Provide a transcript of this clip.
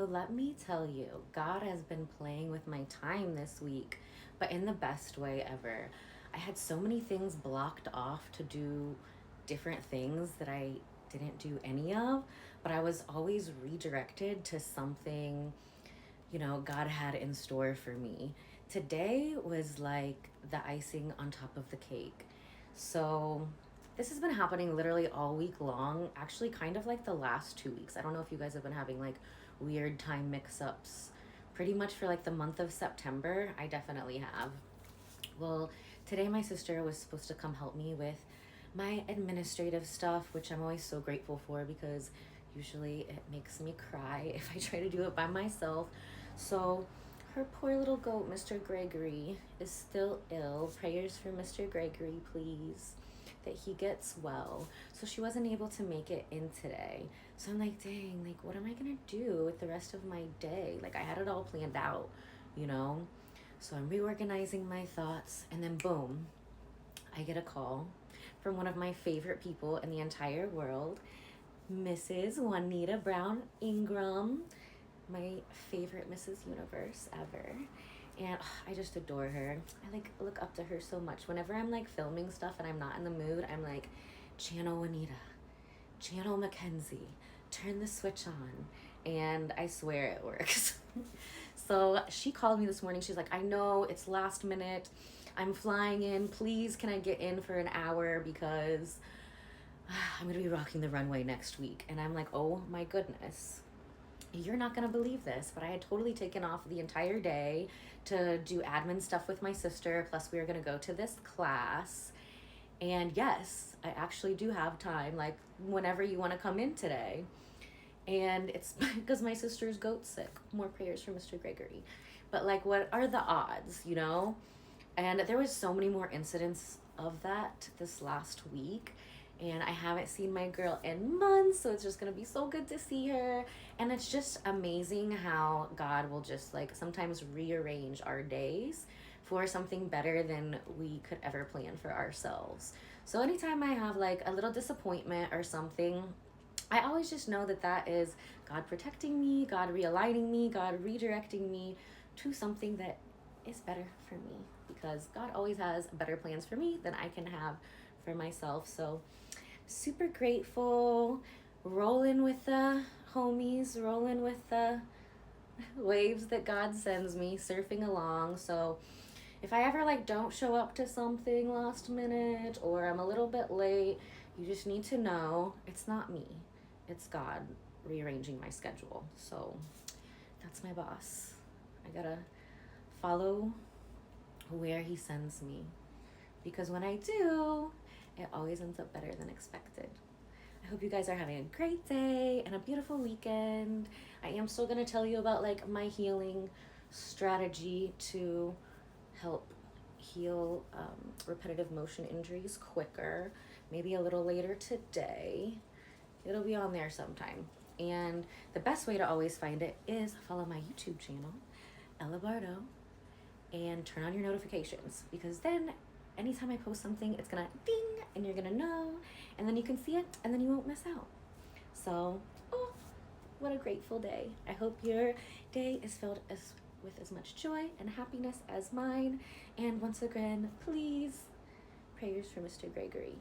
So let me tell you, God has been playing with my time this week, but in the best way ever. I had so many things blocked off to do different things that I didn't do any of, but I was always redirected to something, God had in store for me. Today was like the icing on top of the cake. So this has been happening literally all week long, actually, kind of like the last 2 weeks. I don't know if you guys have been having like weird time mix ups pretty much for like the month of September. I definitely have. Well, today my sister was supposed to come help me with my administrative stuff, which I'm always so grateful for because usually it makes me cry if I try to do it by myself. So, her poor little goat, Mr. Gregory, is still ill. Prayers for Mr. Gregory, please, that he gets well. So, she wasn't able to make it in today. So, I'm like, dang, like, what am I gonna do with the rest of my day? Like, I had it all planned out, you know? So I'm reorganizing my thoughts, and then boom, I get a call from one of my favorite people in the entire world, Mrs. Juanita Brown Ingram, my favorite Mrs. Universe ever. And I just adore her. I like look up to her so much. Whenever I'm like filming stuff and I'm not in the mood, I'm like, channel Juanita, channel Mackenzie, turn the switch on. And I swear it works. So she called me this morning. She's like, I know it's last minute. I'm flying in. Please, can I get in for an hour because I'm going to be rocking the runway next week. And I'm like, oh my goodness. You're not going to believe this, but I had totally taken off the entire day to do admin stuff with my sister. Plus, we were going to go to this class. And yes, I actually do have time, like whenever you want to come in today. And it's because my sister's goat sick. More prayers for Mr. Gregory. But like, what are the odds, you know? And there was so many more incidents of that this last week. And I haven't seen my girl in months, so it's just gonna be so good to see her. And it's just amazing how God will just like sometimes rearrange our days for something better than we could ever plan for ourselves. So anytime I have like a little disappointment or something, I always just know that that is God protecting me, God realigning me, God redirecting me to something that is better for me because God always has better plans for me than I can have for myself. So, super grateful, rolling with the homies, rolling with the waves that God sends me, surfing along. So, if I ever like don't show up to something last minute or I'm a little bit late, you just need to know it's not me. It's God rearranging my schedule. So that's my boss. I gotta follow where he sends me because when I do, it always ends up better than expected. I hope you guys are having a great day and a beautiful weekend. I am still gonna tell you about like my healing strategy to help heal repetitive motion injuries quicker, maybe a little later today. It'll be on there sometime. And the best way to always find it is follow my YouTube channel, Ella Bardo, and turn on your notifications because then anytime I post something, it's gonna ding and you're gonna know, and then you can see it and then you won't miss out. So, oh, what a grateful day. I hope your day is filled with as much joy and happiness as mine. And once again, please, prayers for Mr. Gregory.